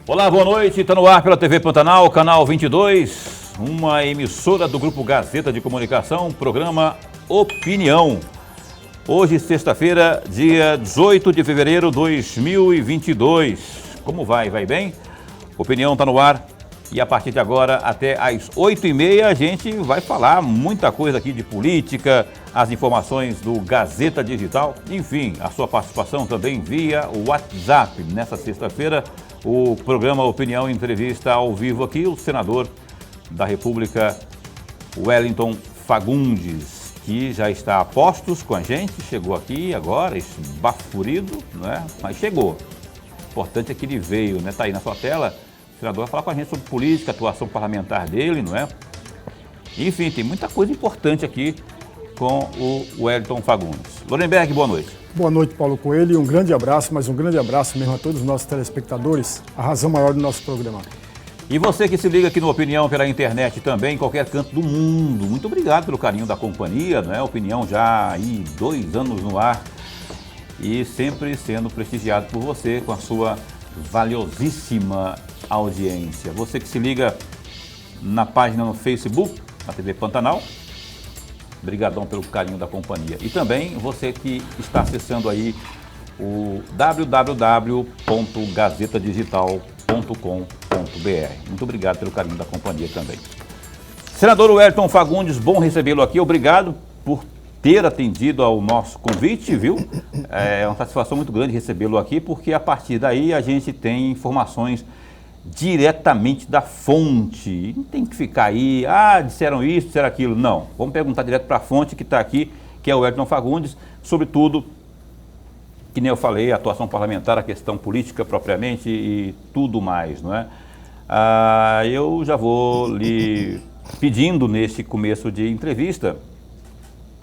Olá, boa noite. Está no ar pela TV Pantanal, canal 22, uma emissora do Grupo Gazeta de Comunicação, programa Opinião. Hoje, sexta-feira, dia 18 de fevereiro de 2022. Como vai? Vai bem? Opinião está no ar e a partir de agora até às 8h30 a gente vai falar muita coisa aqui de política, as informações do Gazeta Digital, enfim, a sua participação também via WhatsApp. Nessa sexta-feira, o programa Opinião entrevista ao vivo aqui o senador da República, Wellington Fagundes, que já está a postos com a gente, chegou aqui agora, esbaforido, né? Mas chegou. O importante é que ele veio, né? Está aí na sua tela. O senador vai falar com a gente sobre política, atuação parlamentar dele, não é? Enfim, tem muita coisa importante aqui com o Wellington Fagundes. Lorenberg, boa noite. Boa noite, Paulo Coelho, e um grande abraço, mas um grande abraço mesmo a todos os nossos telespectadores, a razão maior do nosso programa. E você que se liga aqui no Opinião pela internet também, em qualquer canto do mundo, muito obrigado pelo carinho da companhia, né? Opinião já aí 2 anos no ar e sempre sendo prestigiado por você com a sua valiosíssima audiência. Você que se liga na página no Facebook, na TV Pantanal, brigadão pelo carinho da companhia. E também você que está acessando aí o www.gazetadigital.com.br. Muito obrigado pelo carinho da companhia também. Senador Wellington Fagundes, bom recebê-lo aqui. Obrigado por ter atendido ao nosso convite, viu? É uma satisfação muito grande recebê-lo aqui, porque a partir daí a gente tem informações diretamente da fonte. Não tem que ficar aí, disseram isso, disseram aquilo. Não, vamos perguntar direto para a fonte que está aqui, que é o Wellington Fagundes, sobretudo, que nem eu falei, a atuação parlamentar, a questão política propriamente e tudo mais, não é? Eu já vou lhe pedindo nesse começo de entrevista,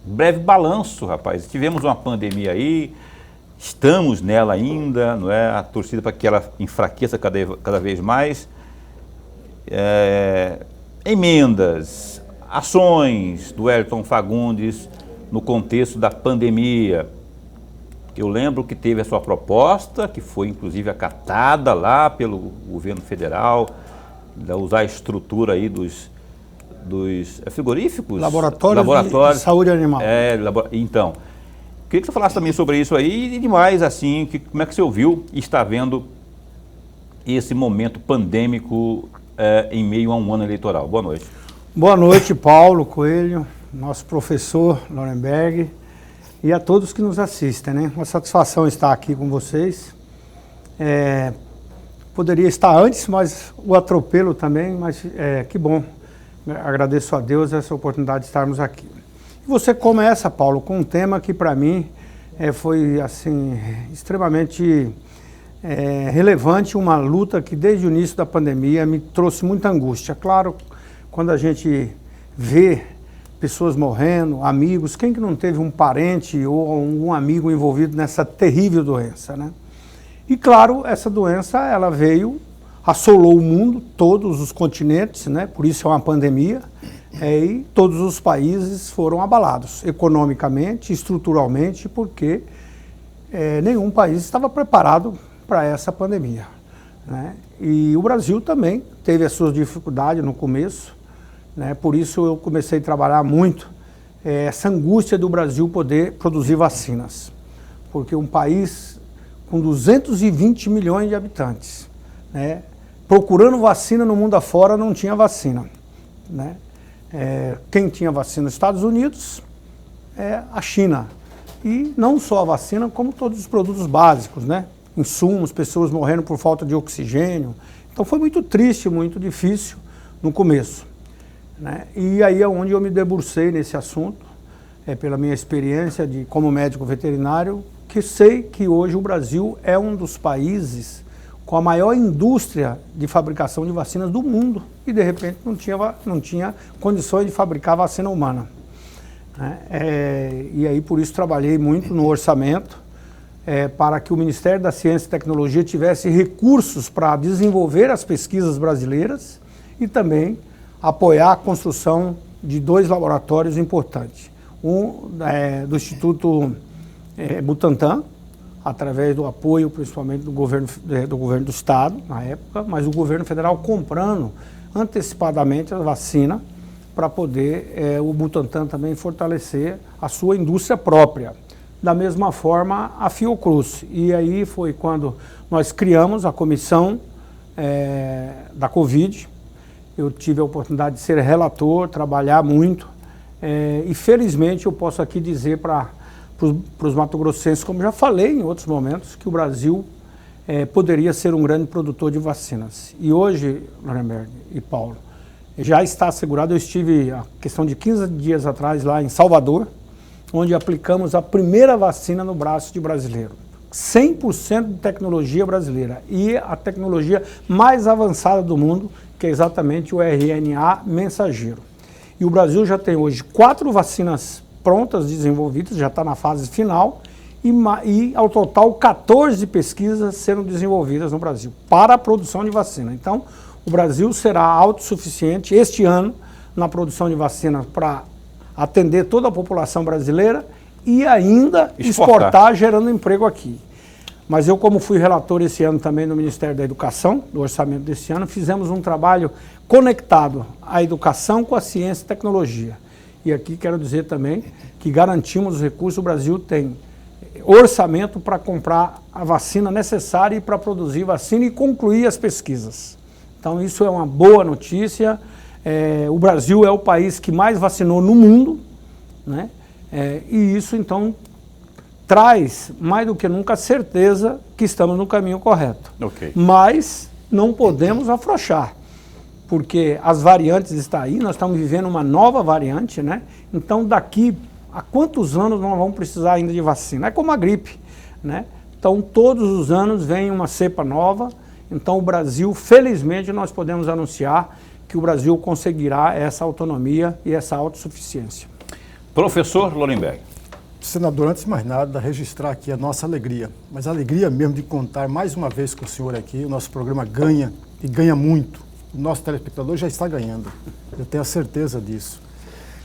breve balanço, rapaz. Tivemos uma pandemia aí, estamos nela ainda, não é? A torcida para que ela enfraqueça cada vez mais. Emendas, ações do Wellington Fagundes no contexto da pandemia. Eu lembro que teve a sua proposta, que foi inclusive acatada lá pelo governo federal, de usar a estrutura aí dos frigoríficos? Laboratórios de saúde animal. Então, queria que você falasse também sobre isso aí e demais, assim, como é que você ouviu e está vendo esse momento pandêmico em meio a um ano eleitoral. Boa noite. Boa noite, Paulo Coelho, nosso professor Lorenberg, e a todos que nos assistem, né? Uma satisfação estar aqui com vocês. Poderia estar antes, mas o atropelo também, mas que bom. Agradeço a Deus essa oportunidade de estarmos aqui. Você começa, Paulo, com um tema que para mim foi assim extremamente relevante, uma luta que desde o início da pandemia me trouxe muita angústia. Claro, quando a gente vê pessoas morrendo, amigos, quem que não teve um parente ou um amigo envolvido nessa terrível doença, né? E claro, essa doença ela veio, assolou o mundo, todos os continentes, né? Por isso é uma pandemia. E todos os países foram abalados, economicamente, estruturalmente, porque nenhum país estava preparado para essa pandemia, né? E o Brasil também teve as suas dificuldades no começo, né? Por isso eu comecei a trabalhar muito essa angústia do Brasil poder produzir vacinas, porque um país com 220 milhões de habitantes, né? Procurando vacina no mundo afora, não tinha vacina, né? Quem tinha vacina nos Estados Unidos é a China. E não só a vacina, como todos os produtos básicos, né? Insumos, pessoas morrendo por falta de oxigênio. Então foi muito triste, muito difícil no começo, né? E aí é onde eu me debrucei nesse assunto, pela minha experiência como médico veterinário, que sei que hoje o Brasil é um dos países com a maior indústria de fabricação de vacinas do mundo e de repente não tinha condições de fabricar vacina humana, né? E aí por isso trabalhei muito no orçamento para que o Ministério da Ciência e Tecnologia tivesse recursos para desenvolver as pesquisas brasileiras e também apoiar a construção de 2 laboratórios importantes. Um do Instituto Butantan, através do apoio, principalmente do governo do Estado, na época, mas o governo federal comprando antecipadamente a vacina para poder o Butantan também fortalecer a sua indústria própria. Da mesma forma, a Fiocruz. E aí foi quando nós criamos a comissão da Covid. Eu tive a oportunidade de ser relator, trabalhar muito. E felizmente eu posso aqui dizer para os mato-grossenses, como já falei em outros momentos, que o Brasil poderia ser um grande produtor de vacinas. E hoje, Lorenberg e Paulo, já está assegurado. Eu estive, a questão de 15 dias atrás, lá em Salvador, onde aplicamos a primeira vacina no braço de brasileiro. 100% de tecnologia brasileira e a tecnologia mais avançada do mundo, que é exatamente o RNA mensageiro. E o Brasil já tem hoje 4 vacinas prontas, desenvolvidas, já está na fase final, e ao total 14 pesquisas sendo desenvolvidas no Brasil para a produção de vacina. Então, o Brasil será autossuficiente este ano na produção de vacina para atender toda a população brasileira e ainda exportar, gerando emprego aqui. Mas eu, como fui relator esse ano também no Ministério da Educação, do orçamento desse ano, fizemos um trabalho conectado à educação com a ciência e tecnologia. E aqui quero dizer também que garantimos os recursos. O Brasil tem orçamento para comprar a vacina necessária e para produzir vacina e concluir as pesquisas. Então isso é uma boa notícia. O Brasil é o país que mais vacinou no mundo, né? E isso então traz mais do que nunca a certeza que estamos no caminho correto. Okay. Mas não podemos afrouxar, porque as variantes estão aí, nós estamos vivendo uma nova variante, né? Então daqui a quantos anos nós vamos precisar ainda de vacina? É como a gripe, né? Então todos os anos vem uma cepa nova. Então o Brasil, felizmente, nós podemos anunciar que o Brasil conseguirá essa autonomia e essa autossuficiência. Professor Lorenberg. Senador, antes de mais nada, registrar aqui a nossa alegria, mas a alegria mesmo de contar mais uma vez com o senhor aqui. O nosso programa ganha, e ganha muito. O nosso telespectador já está ganhando, eu tenho a certeza disso.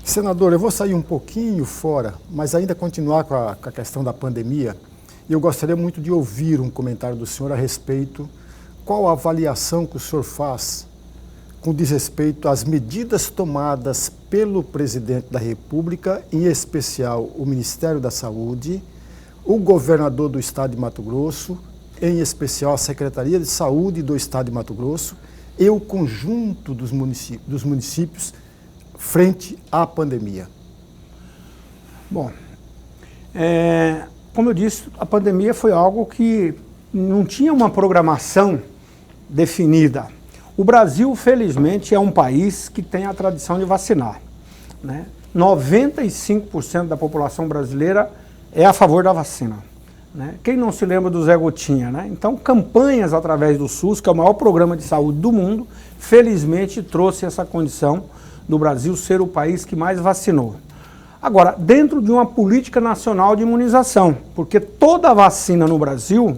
Senador, eu vou sair um pouquinho fora, mas ainda continuar com a questão da pandemia, e eu gostaria muito de ouvir um comentário do senhor a respeito. Qual a avaliação que o senhor faz com desrespeito às medidas tomadas pelo presidente da República, em especial o Ministério da Saúde, o governador do estado de Mato Grosso, em especial a Secretaria de Saúde do estado de Mato Grosso, e o conjunto dos municípios frente à pandemia? Bom, como eu disse, a pandemia foi algo que não tinha uma programação definida. O Brasil, felizmente, é um país que tem a tradição de vacinar, né? 95% da população brasileira é a favor da vacina, né? Quem não se lembra do Zé Gotinha, né? Então, campanhas através do SUS, que é o maior programa de saúde do mundo, felizmente trouxe essa condição do Brasil ser o país que mais vacinou. Agora, dentro de uma política nacional de imunização, porque toda a vacina no Brasil,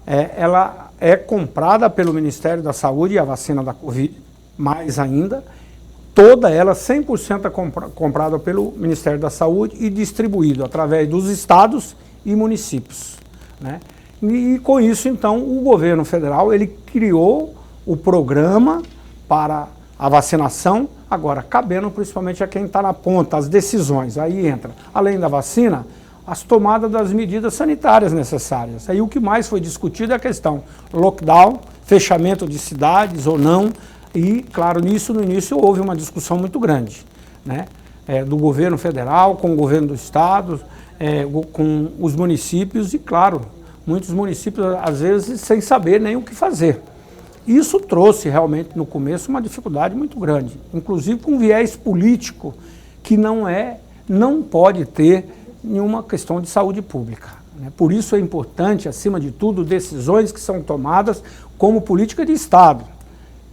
ela é comprada pelo Ministério da Saúde, e a vacina da Covid, mais ainda, toda ela 100% é comprada pelo Ministério da Saúde e distribuída através dos estados e municípios, né? E com isso, então, o governo federal ele criou o programa para a vacinação, agora cabendo principalmente a quem está na ponta, as decisões. Aí entra, além da vacina, as tomadas das medidas sanitárias necessárias. Aí o que mais foi discutido é a questão lockdown, fechamento de cidades ou não, e claro, nisso no início houve uma discussão muito grande, né? Do governo federal, com o governo do estado, com os municípios e claro, muitos municípios às vezes sem saber nem o que fazer. Isso trouxe realmente no começo uma dificuldade muito grande, inclusive com um viés político que não pode ter nenhuma questão de saúde pública, né? Por isso é importante, acima de tudo, decisões que são tomadas como política de Estado.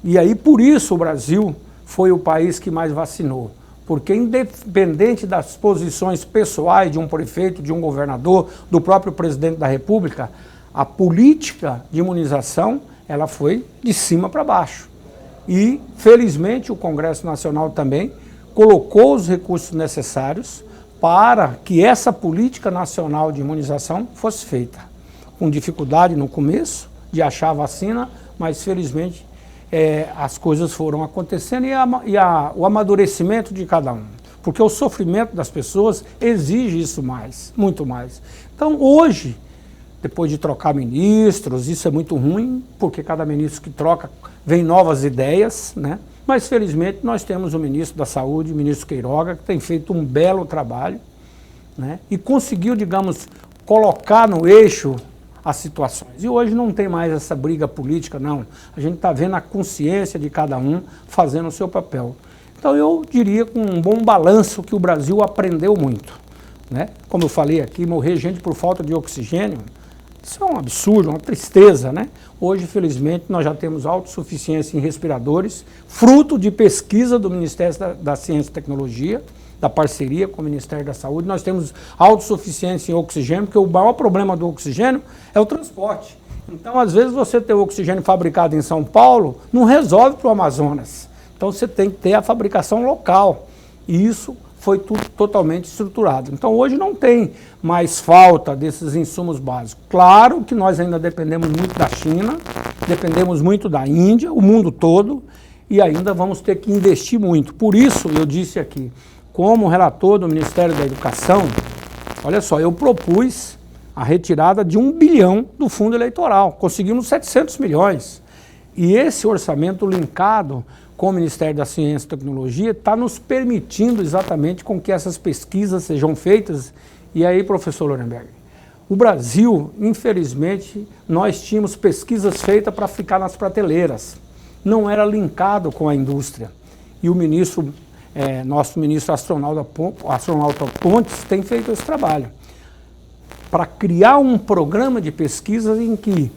E aí, por isso, o Brasil foi o país que mais vacinou. Porque independente das posições pessoais de um prefeito, de um governador, do próprio presidente da República, a política de imunização, ela foi de cima para baixo. E, felizmente, o Congresso Nacional também colocou os recursos necessários para que essa política nacional de imunização fosse feita. com dificuldade no começo de achar a vacina, mas felizmente as coisas foram acontecendo o amadurecimento de cada um. Porque o sofrimento das pessoas exige isso mais, muito mais. Então hoje, depois de trocar ministros, isso é muito ruim, porque cada ministro que troca vem novas ideias, né? Mas felizmente nós temos o ministro da Saúde, o ministro Queiroga, que tem feito um belo trabalho, né? E conseguiu, digamos, colocar no eixo as situações. E hoje não tem mais essa briga política, não. A gente está vendo a consciência de cada um fazendo o seu papel. Então eu diria com um bom balanço que o Brasil aprendeu muito, né? Como eu falei aqui, morrer gente por falta de oxigênio, isso é um absurdo, uma tristeza, né? Hoje, felizmente, nós já temos autossuficiência em respiradores, fruto de pesquisa do Ministério da Ciência e Tecnologia, da parceria com o Ministério da Saúde. Nós temos autossuficiência em oxigênio, porque o maior problema do oxigênio é o transporte. Então, às vezes, você ter o oxigênio fabricado em São Paulo não resolve para o Amazonas. Então, você tem que ter a fabricação local. E isso foi tudo totalmente estruturado. Então, hoje não tem mais falta desses insumos básicos. Claro que nós ainda dependemos muito da China, dependemos muito da Índia, o mundo todo, e ainda vamos ter que investir muito. Por isso, eu disse aqui, como relator do Ministério da Educação, olha só, eu propus a retirada de 1 bilhão do fundo eleitoral. Conseguimos 700 milhões. E esse orçamento linkado com o Ministério da Ciência e Tecnologia está nos permitindo exatamente com que essas pesquisas sejam feitas. E aí, professor Lorenberg, o Brasil, infelizmente, nós tínhamos pesquisas feitas para ficar nas prateleiras. Não era linkado com a indústria. E o ministro, nosso ministro astronauta Pontes tem feito esse trabalho para criar um programa de pesquisa em que,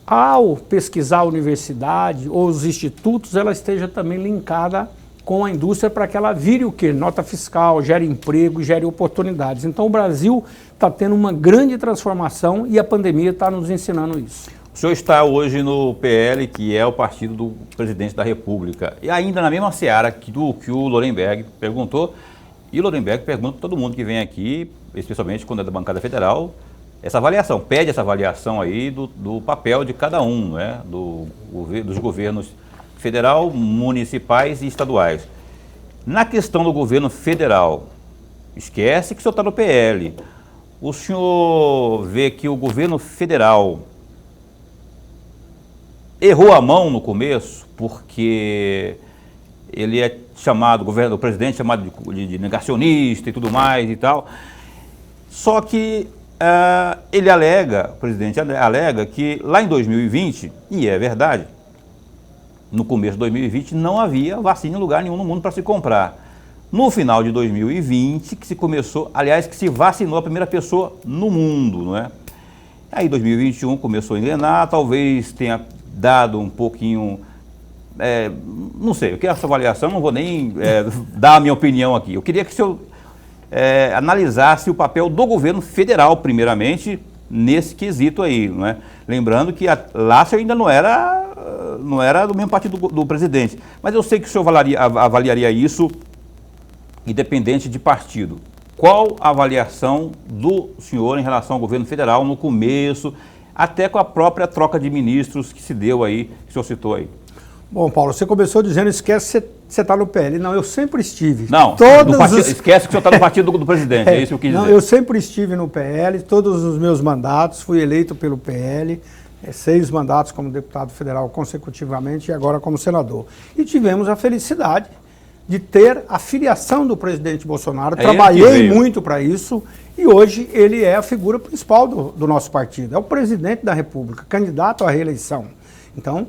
ao pesquisar a universidade ou os institutos, ela esteja também linkada com a indústria para que ela vire o quê? Nota fiscal, gere emprego, gere oportunidades. Então o Brasil está tendo uma grande transformação e a pandemia está nos ensinando isso. O senhor está hoje no PL, que é o partido do presidente da República, e ainda na mesma seara que o Lorenberg perguntou, e o Lorenberg pergunta para todo mundo que vem aqui, especialmente quando é da bancada federal, essa avaliação, pede essa avaliação aí do papel de cada um, né, dos governos federal, municipais e estaduais. Na questão do governo federal, esquece que o senhor está no PL. O senhor vê que o governo federal errou a mão no começo, porque ele é chamado, o presidente é chamado de negacionista e tudo mais e tal. Só que ele alega, o presidente alega que lá em 2020, e é verdade, no começo de 2020 não havia vacina em lugar nenhum no mundo para se comprar. No final de 2020 que se começou, aliás, que se vacinou a primeira pessoa no mundo, não é? Aí 2021 começou a engrenar, talvez tenha dado um pouquinho, não sei, eu quero essa avaliação, não vou nem dar a minha opinião aqui. Eu queria que o senhor analisasse o papel do governo federal, primeiramente, nesse quesito aí, não é? Lembrando que lá o senhor ainda não era do mesmo partido do presidente, mas eu sei que o senhor avaliaria isso independente de partido. Qual a avaliação do senhor em relação ao governo federal no começo, até com a própria troca de ministros que se deu aí, que o senhor citou aí? Bom, Paulo, você começou dizendo, esquece que você está no PL. Não, eu sempre estive. Não, esquece que o senhor está no partido do presidente, é isso que eu quis dizer. Não, eu sempre estive no PL, todos os meus mandatos, fui eleito pelo PL, 6 mandatos como deputado federal consecutivamente e agora como senador. E tivemos a felicidade de ter a filiação do presidente Bolsonaro, trabalhei muito para isso e hoje ele é a figura principal do nosso partido, é o presidente da República, candidato à reeleição. Então,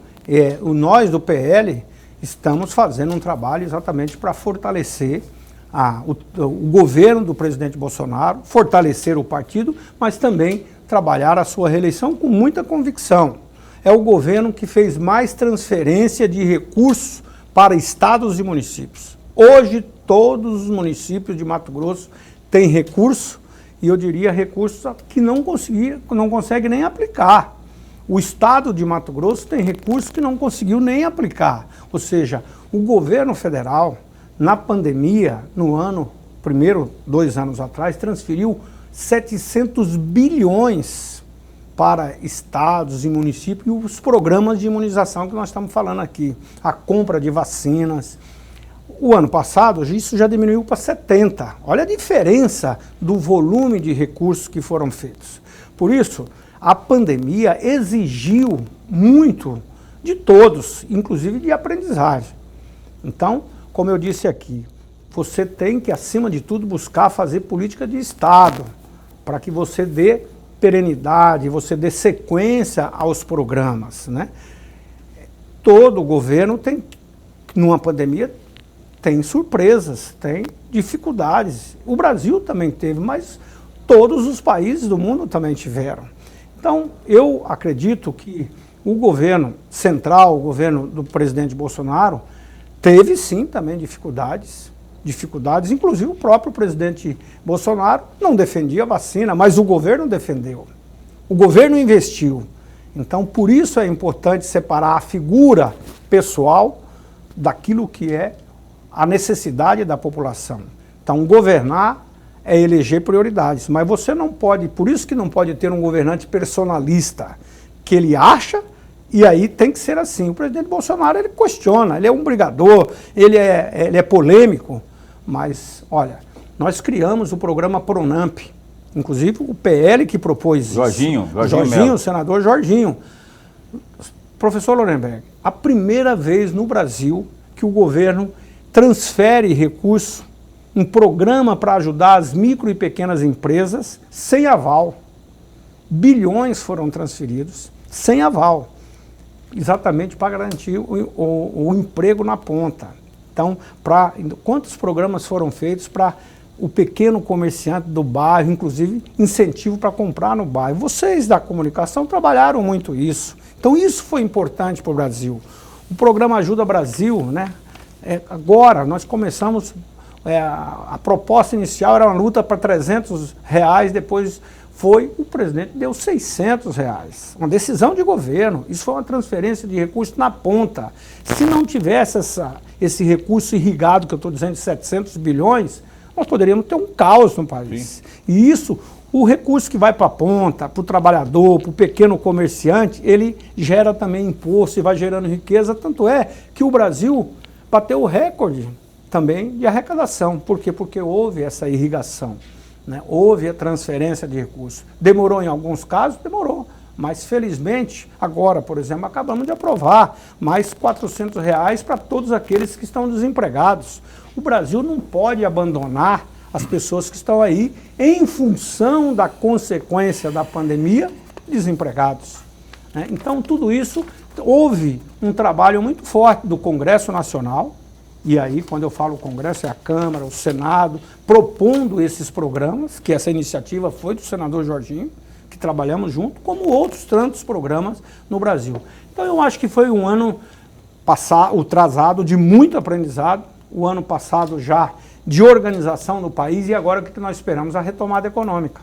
nós do PL estamos fazendo um trabalho exatamente para fortalecer o governo do presidente Bolsonaro, fortalecer o partido, mas também trabalhar a sua reeleição com muita convicção. É o governo que fez mais transferência de recursos para estados e municípios. Hoje, todos os municípios de Mato Grosso têm recurso, e eu diria recursos que não consegue nem aplicar. O estado de Mato Grosso tem recursos que não conseguiu nem aplicar. Ou seja, o governo federal, na pandemia, no primeiro 2 anos atrás, transferiu 700 bilhões para estados e municípios e os programas de imunização que nós estamos falando aqui, a compra de vacinas. O ano passado, isso já diminuiu para 70. Olha a diferença do volume de recursos que foram feitos. Por isso, a pandemia exigiu muito de todos, inclusive de aprendizagem. Então, como eu disse aqui, você tem que, acima de tudo, buscar fazer política de Estado, para que você dê perenidade, você dê sequência aos programas, né? Todo governo tem, numa pandemia, tem surpresas, tem dificuldades. O Brasil também teve, mas todos os países do mundo também tiveram. Então, eu acredito que o governo central, o governo do presidente Bolsonaro, teve sim também dificuldades, inclusive o próprio presidente Bolsonaro não defendia a vacina, mas o governo defendeu, o governo investiu. Então, por isso é importante separar a figura pessoal daquilo que é a necessidade da população. Então, governar é eleger prioridades, mas você não pode, por isso que não pode ter um governante personalista, que ele acha, e aí tem que ser assim. O presidente Bolsonaro, ele questiona, ele é um brigador, ele é polêmico, mas, olha, nós criamos o programa Pronamp, inclusive o PL que propôs Jorginho o senador Jorginho. Professor Lorenberg, a primeira vez no Brasil que o governo transfere recurso, um programa para ajudar as micro e pequenas empresas sem aval. Bilhões foram transferidos sem aval, exatamente para garantir o emprego na ponta. Então, quantos programas foram feitos para o pequeno comerciante do bairro, inclusive incentivo para comprar no bairro? Vocês da comunicação trabalharam muito isso. Então, isso foi importante para o Brasil. O programa Ajuda Brasil, né? Agora, nós começamos, a proposta inicial era uma luta para R$300, depois o presidente deu R$600, uma decisão de governo, isso foi uma transferência de recursos na ponta. Se não tivesse esse recurso irrigado, que eu estou dizendo de 700 bilhões, nós poderíamos ter um caos no país. Sim. E isso, o recurso que vai para a ponta, para o trabalhador, para o pequeno comerciante, ele gera também imposto e vai gerando riqueza, tanto é que o Brasil bateu o recorde também de arrecadação. Por quê? Porque houve essa irrigação. Né? Houve a transferência de recursos. Demorou em alguns casos? Demorou. Mas, felizmente, agora, por exemplo, acabamos de aprovar mais R$400 para todos aqueles que estão desempregados. O Brasil não pode abandonar as pessoas que estão aí em função da consequência da pandemia, desempregados. Né? Então, tudo isso, houve um trabalho muito forte do Congresso Nacional. E aí, quando eu falo Congresso, é a Câmara, o Senado, propondo esses programas, que essa iniciativa foi do senador Jorginho, que trabalhamos junto, como outros tantos programas no Brasil. Então, eu acho que foi um ano atrasado de muito aprendizado, o ano passado já de organização no país, e agora o que nós esperamos? A retomada econômica.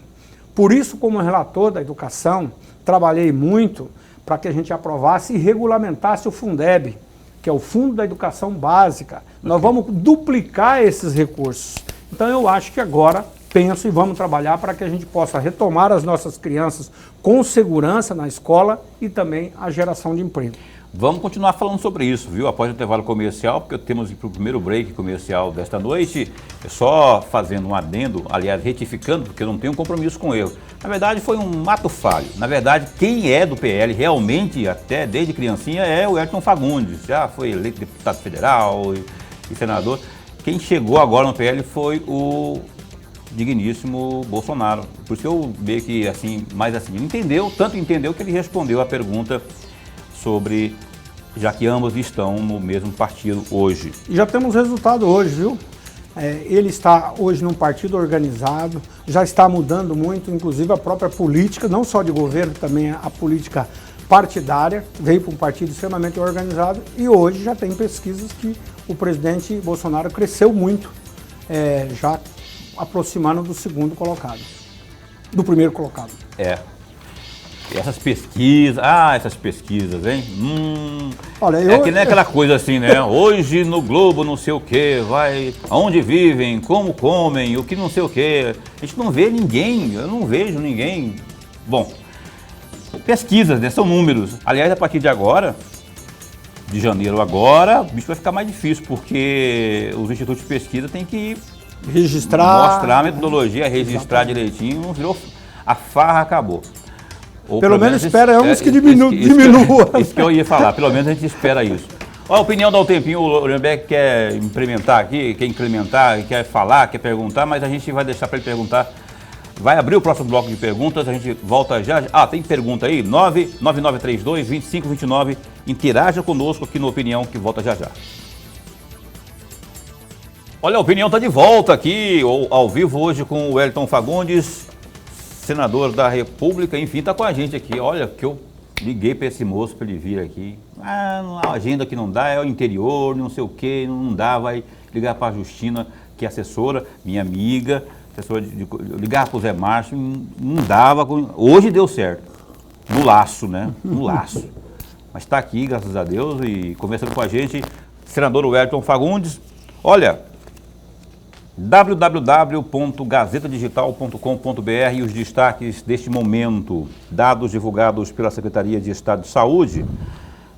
Por isso, como relator da educação, trabalhei muito para que a gente aprovasse e regulamentasse o Fundeb, que é o Fundo da Educação Básica. Nós vamos duplicar esses recursos. Então, eu acho que agora penso e vamos trabalhar para que a gente possa retomar as nossas crianças com segurança na escola e também a geração de emprego. Vamos continuar falando sobre isso, viu? Após o intervalo comercial, porque temos para o primeiro break comercial desta noite, só fazendo um adendo, aliás, retificando, porque eu não tenho um compromisso com ele. Na verdade, foi um ato falho. Na verdade, quem é do PL realmente, até desde criancinha, é o Elton Fagundes. Já foi eleito deputado federal e senador. Quem chegou agora no PL foi o digníssimo Bolsonaro. Por isso que eu vejo que, assim, mais assim, tanto entendeu que ele respondeu a pergunta sobre, já que ambos estão no mesmo partido hoje. E já temos resultado hoje, viu? Ele está hoje num partido organizado, já está mudando muito, inclusive a própria política, não só de governo, também a política partidária, veio para um partido extremamente organizado e hoje já tem pesquisas que o presidente Bolsonaro cresceu muito, já aproximando do segundo colocado, do primeiro colocado. Essas pesquisas, hein? Olha, que nem aquela coisa assim, né? Hoje no Globo não sei o quê, aonde vivem, como comem, o que não sei o quê. A gente não vê ninguém, eu não vejo ninguém. Bom, pesquisas, né? São números. Aliás, a partir de agora, de janeiro agora, o bicho vai ficar mais difícil, porque os institutos de pesquisa têm que mostrar a metodologia, registrar direitinho, virou, a farra acabou. Ou pelo menos esperamos que diminua. Isso que eu ia falar, pelo menos a gente espera isso. A opinião dá um tempinho, o Lorenberg quer implementar aqui, quer incrementar, quer falar, quer perguntar, mas a gente vai deixar para ele perguntar. Vai abrir o próximo bloco de perguntas, a gente volta já. Ah, tem pergunta aí? 99932-2529. Interaja conosco aqui no Opinião, que volta já já. Olha, a Opinião está de volta aqui, ao vivo hoje com o Wellington Fagundes, senador da República, enfim, está com a gente aqui. Olha, que eu liguei para esse moço para ele vir aqui. Ah, a agenda que não dá, é o interior, não sei o quê, não dá, vai ligar para a Justina, que é assessora, minha amiga, assessora ligar para o Zé Márcio, não dava. Hoje deu certo, no laço, né? No laço. Mas está aqui, graças a Deus, e conversando com a gente, senador Wellington Fagundes. Olha, www.gazetadigital.com.br e os destaques deste momento, dados divulgados pela Secretaria de Estado de Saúde,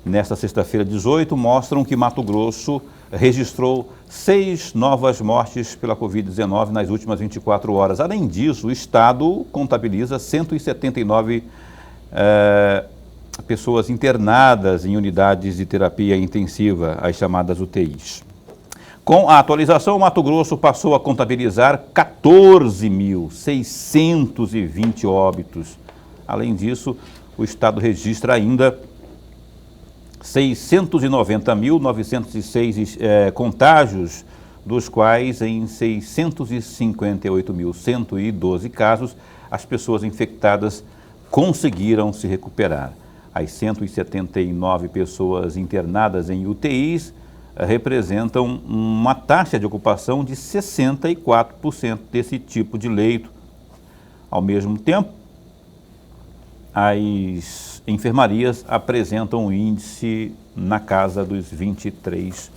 nesta sexta-feira 18, mostram que Mato Grosso registrou 6 novas mortes pela Covid-19 nas últimas 24 horas. Além disso, o Estado contabiliza 179 pessoas internadas em unidades de terapia intensiva, as chamadas UTIs. Com a atualização, o Mato Grosso passou a contabilizar 14.620 óbitos. Além disso, o Estado registra ainda 690.906 contágios, dos quais em 658.112 casos, as pessoas infectadas conseguiram se recuperar. As 179 pessoas internadas em UTIs representam uma taxa de ocupação de 64% desse tipo de leito. Ao mesmo tempo, as enfermarias apresentam um índice na casa dos 23%.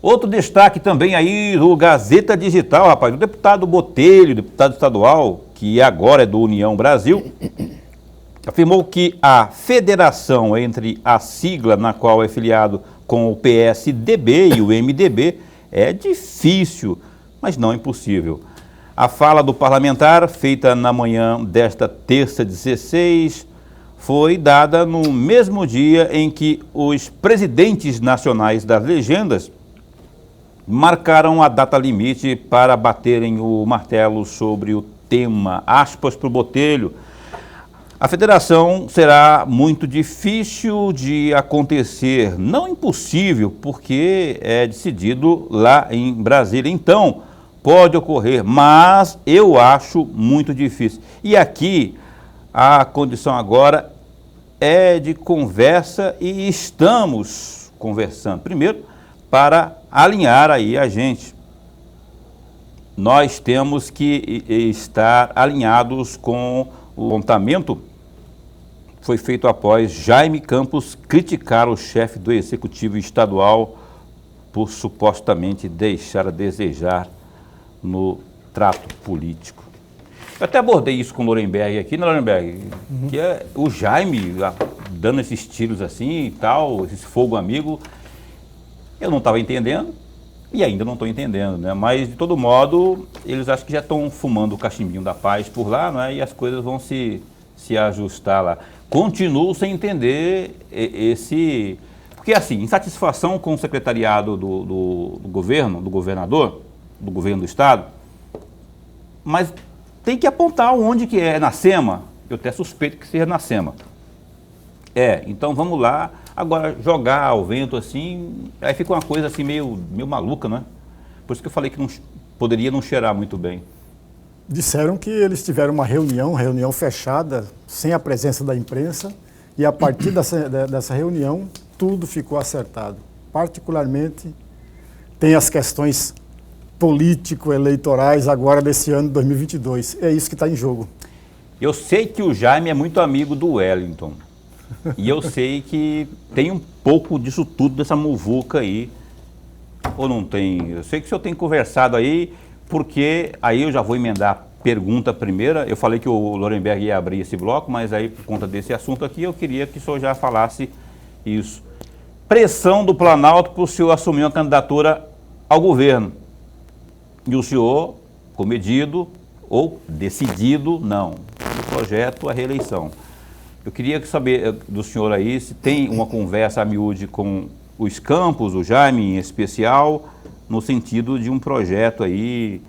Outro destaque também aí do Gazeta Digital, rapaz, o deputado Botelho, deputado estadual, que agora é do União Brasil, afirmou que a federação entre a sigla na qual é filiado com o PSDB e o MDB é difícil, mas não impossível. A fala do parlamentar, feita na manhã desta terça 16, foi dada no mesmo dia em que os presidentes nacionais das legendas marcaram a data limite para baterem o martelo sobre o tema. Aspas para o Botelho. A federação será muito difícil de acontecer, não impossível, porque é decidido lá em Brasília. Então, pode ocorrer, mas eu acho muito difícil. E aqui, a condição agora é de conversa e estamos conversando. Primeiro, para alinhar aí a gente. Nós temos que estar alinhados com o apontamento foi feito após Jaime Campos criticar o chefe do Executivo Estadual por supostamente deixar a desejar no trato político. Eu até abordei isso com o Lorenberg aqui, né, Lorenberg? Que é o Jaime dando esses tiros assim e tal, esse fogo amigo. Eu não estava entendendo e ainda não estou entendendo, né? Mas, de todo modo, eles acham que já estão fumando o cachimbinho da paz por lá, né? E as coisas vão se ajustar lá. Continuo sem entender esse... Porque, assim, insatisfação com o secretariado do governo, do governador, do governo do Estado, mas tem que apontar onde que é na SEMA. Eu até suspeito que seja na SEMA. Então vamos lá, agora jogar ao vento assim, aí fica uma coisa assim meio maluca, né? Por isso que eu falei que poderia não cheirar muito bem. Disseram que eles tiveram uma reunião fechada, sem a presença da imprensa, e a partir dessa reunião, tudo ficou acertado. Particularmente, tem as questões político-eleitorais agora desse ano de 2022. É isso que está em jogo. Eu sei que o Jaime é muito amigo do Wellington. E eu sei que tem um pouco disso tudo, dessa muvuca aí. Ou não tem? Eu sei que o senhor tem conversado aí, porque aí eu já vou emendar pergunta primeira. Eu falei que o Lorenberg ia abrir esse bloco, mas aí, por conta desse assunto aqui, eu queria que o senhor já falasse isso. Pressão do Planalto para o senhor assumir uma candidatura ao governo. E o senhor, comedido ou decidido, não. O projeto, a reeleição. Eu queria saber do senhor aí se tem uma conversa a miúde com os Campos, o Jaime em especial, no sentido de um projeto aí,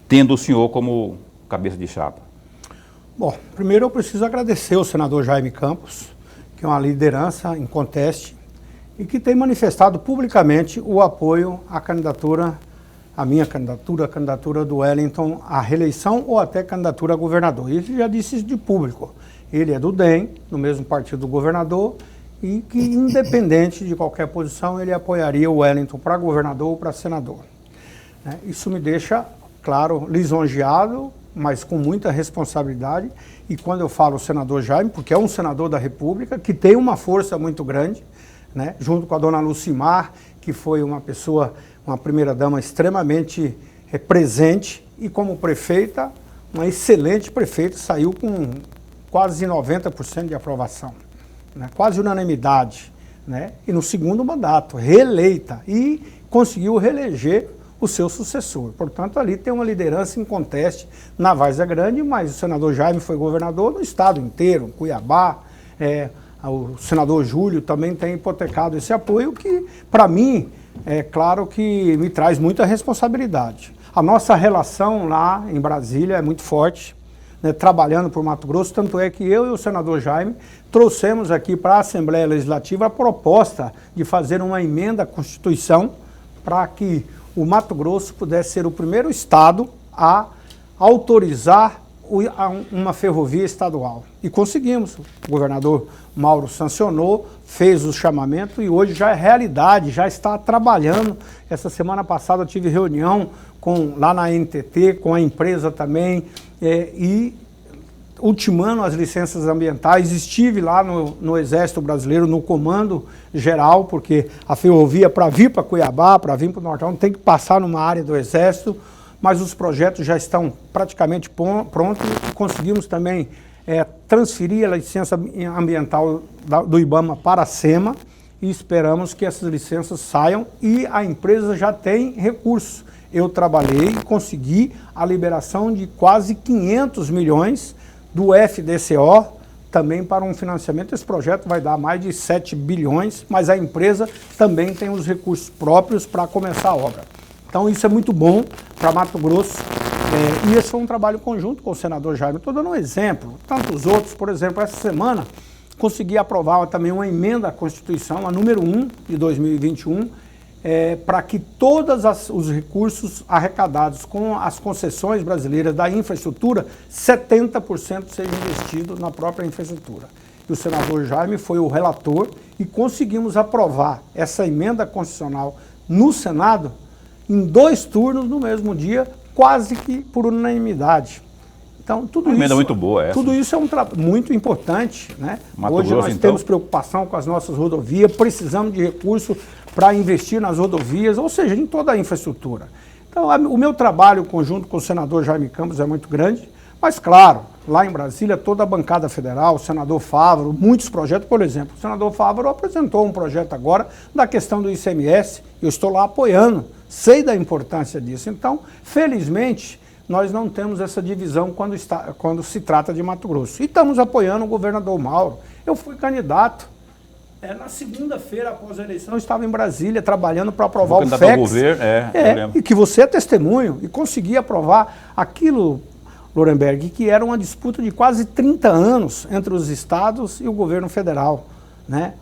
tendo o senhor como cabeça de chapa. Bom, primeiro eu preciso agradecer ao senador Jaime Campos, que é uma liderança inconteste e que tem manifestado publicamente o apoio à candidatura, a minha candidatura, a candidatura do Wellington à reeleição ou até candidatura a governador. E ele já disse isso de público. Ele é do DEM, no mesmo partido do governador, e que independente de qualquer posição, ele apoiaria o Wellington para governador ou para senador. Isso me deixa, claro, lisonjeado, mas com muita responsabilidade. E quando eu falo senador Jaime, porque é um senador da República, que tem uma força muito grande, né, junto com a dona Lucimar, que foi uma pessoa, uma primeira-dama extremamente presente, e como prefeita, uma excelente prefeita, saiu com quase 90% de aprovação, né, quase unanimidade, né, e no segundo mandato, reeleita, e conseguiu reeleger o seu sucessor. Portanto, ali tem uma liderança inconteste na Várzea Grande, mas o senador Jaime foi governador no estado inteiro, Cuiabá, o senador Júlio também tem hipotecado esse apoio, que, para mim, é claro que me traz muita responsabilidade. A nossa relação lá em Brasília é muito forte, né, trabalhando por Mato Grosso, tanto é que eu e o senador Jaime trouxemos aqui para a Assembleia Legislativa a proposta de fazer uma emenda à Constituição para que o Mato Grosso pudesse ser o primeiro estado a autorizar uma ferrovia estadual. E conseguimos. O governador Mauro sancionou, fez o chamamento e hoje já é realidade, já está trabalhando. Essa semana passada eu tive reunião lá na NTT, com a empresa também, e ultimando as licenças ambientais. Estive lá no Exército Brasileiro, no comando geral, porque a ferrovia, para vir para Cuiabá, para vir para o Nortão, tem que passar numa área do Exército, mas os projetos já estão praticamente prontos e conseguimos também transferir a licença ambiental do IBAMA para a SEMA e esperamos que essas licenças saiam e a empresa já tem recursos. Eu trabalhei e consegui a liberação de quase 500 milhões do FDCO, também para um financiamento. Esse projeto vai dar mais de 7 bilhões, mas a empresa também tem os recursos próprios para começar a obra. Então isso é muito bom para Mato Grosso e esse foi um trabalho conjunto com o senador Jaime. Estou dando um exemplo, tantos outros. Por exemplo, essa semana consegui aprovar também uma emenda à Constituição, a número 1 de 2021, para que todos os recursos arrecadados com as concessões brasileiras da infraestrutura, 70% seja investido na própria infraestrutura. E o senador Jaime foi o relator e conseguimos aprovar essa emenda constitucional no Senado em 2 turnos no mesmo dia, quase que por unanimidade. Então, tudo isso, emenda muito boa essa. Tudo isso é um trabalho muito importante, né? Hoje Grosso, nós temos preocupação com as nossas rodovias, precisamos de recursos para investir nas rodovias, ou seja, em toda a infraestrutura. Então, o meu trabalho conjunto com o senador Jaime Campos é muito grande, mas claro, lá em Brasília, toda a bancada federal, o senador Fávaro, muitos projetos, por exemplo, o senador Fávaro apresentou um projeto agora da questão do ICMS, eu estou lá apoiando, sei da importância disso. Então, felizmente, nós não temos essa divisão quando se trata de Mato Grosso. E estamos apoiando o governador Mauro. Eu fui candidato. Na segunda-feira, após a eleição, eu estava em Brasília trabalhando para aprovar o FEX. Governo, e que você é testemunho e consegui aprovar aquilo, Lorenberg, que era uma disputa de quase 30 anos entre os estados e o governo federal, né?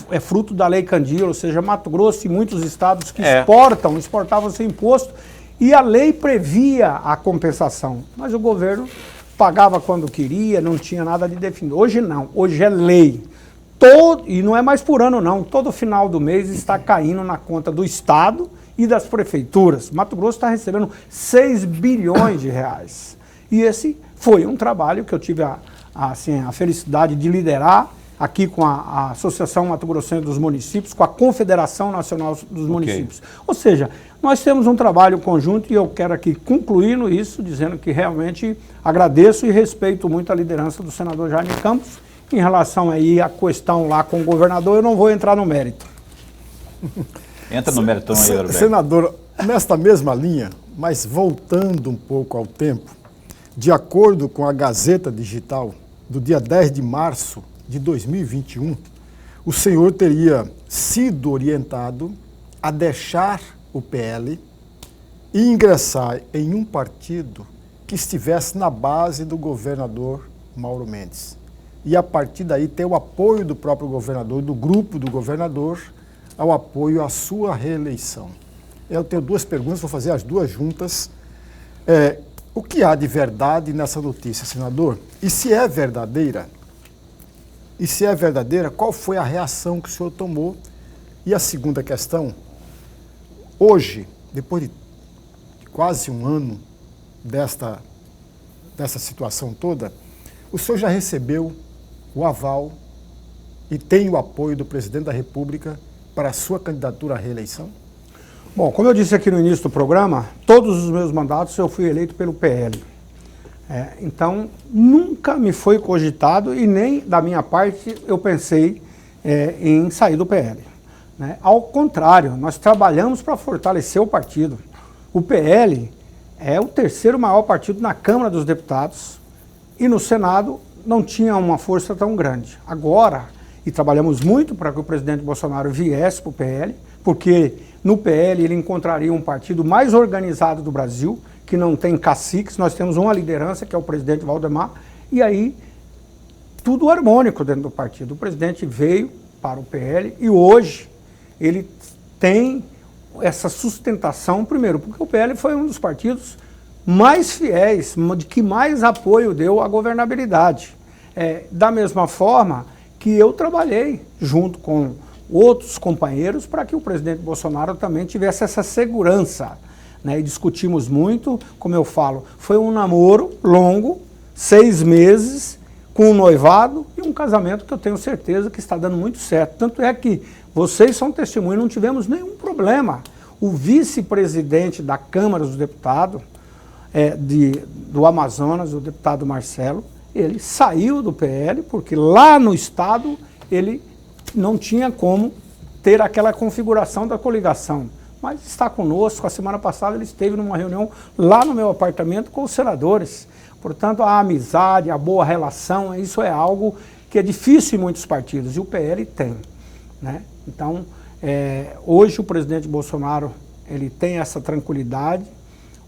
É fruto da Lei Candir, ou seja, Mato Grosso e muitos estados que exportavam sem imposto, e a lei previa a compensação, mas o governo pagava quando queria, não tinha nada de definido. Hoje não, hoje é lei. E não é mais por ano não, todo final do mês está caindo na conta do estado e das prefeituras. Mato Grosso está recebendo 6 bilhões de reais. E esse foi um trabalho que eu tive a felicidade de liderar aqui com a Associação Mato Grossense dos Municípios, com a Confederação Nacional dos Municípios. Ou seja, nós temos um trabalho conjunto e eu quero aqui concluindo isso, dizendo que realmente agradeço e respeito muito a liderança do senador Jaime Campos. Em relação aí à questão lá com o governador, eu não vou entrar no mérito. Entra no mérito aí, Roberto. Senador, nesta mesma linha, mas voltando um pouco ao tempo, de acordo com a Gazeta Digital, do dia 10 de março de 2021, o senhor teria sido orientado a deixar o PL e ingressar em um partido que estivesse na base do governador Mauro Mendes. E a partir daí ter o apoio do próprio governador, do grupo do governador, ao apoio à sua reeleição. Eu tenho duas perguntas, vou fazer as duas juntas. O que há de verdade nessa notícia, senador? E se é verdadeira, qual foi a reação que o senhor tomou? E a segunda questão, hoje, depois de quase um ano dessa situação toda, o senhor já recebeu o aval e tem o apoio do presidente da República para a sua candidatura à reeleição? Bom, como eu disse aqui no início do programa, todos os meus mandatos eu fui eleito pelo PL. Então, nunca me foi cogitado e nem da minha parte eu pensei em sair do PL. Né? Ao contrário, nós trabalhamos para fortalecer o partido. O PL é o terceiro maior partido na Câmara dos Deputados e no Senado não tinha uma força tão grande. Agora, e trabalhamos muito para que o presidente Bolsonaro viesse para o PL, porque no PL ele encontraria um partido mais organizado do Brasil, que não tem caciques, nós temos uma liderança, que é o presidente Valdemar, e aí tudo harmônico dentro do partido. O presidente veio para o PL e hoje ele tem essa sustentação, primeiro, porque o PL foi um dos partidos mais fiéis, de que mais apoio deu à governabilidade. Da mesma forma que eu trabalhei junto com outros companheiros para que o presidente Bolsonaro também tivesse essa segurança. Né? E discutimos muito, como eu falo, foi um namoro longo, 6 meses, com um noivado e um casamento que eu tenho certeza que está dando muito certo. Tanto é que vocês são testemunhas, não tivemos nenhum problema. O vice-presidente da Câmara dos Deputados, do Amazonas, o deputado Marcelo, ele saiu do PL porque lá no estado ele não tinha como ter aquela configuração da coligação. Mas está conosco. A semana passada ele esteve numa reunião lá no meu apartamento com os senadores. Portanto, a amizade, a boa relação, isso é algo que é difícil em muitos partidos e o PL tem. Né? Então, hoje o presidente Bolsonaro ele tem essa tranquilidade.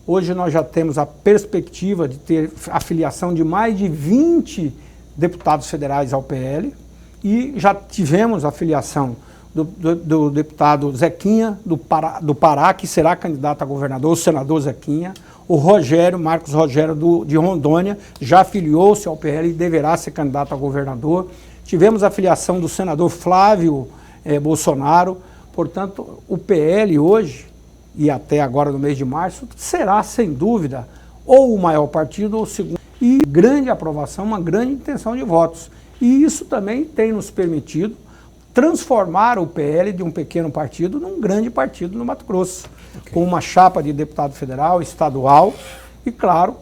Hoje nós já temos a perspectiva de ter a filiação de mais de 20 deputados federais ao PL e já tivemos a filiação do deputado Zequinha, do Pará, que será candidato a governador, o senador Zequinha, o Rogério, Marcos Rogério de Rondônia, já filiou-se ao PL e deverá ser candidato a governador. Tivemos a filiação do senador Flávio Bolsonaro. Portanto, o PL hoje, e até agora no mês de março, será, sem dúvida, ou o maior partido ou o segundo. E grande aprovação, uma grande intenção de votos. E isso também tem nos permitido transformar o PL de um pequeno partido num grande partido no Mato Grosso, com uma chapa de deputado federal, estadual e, claro,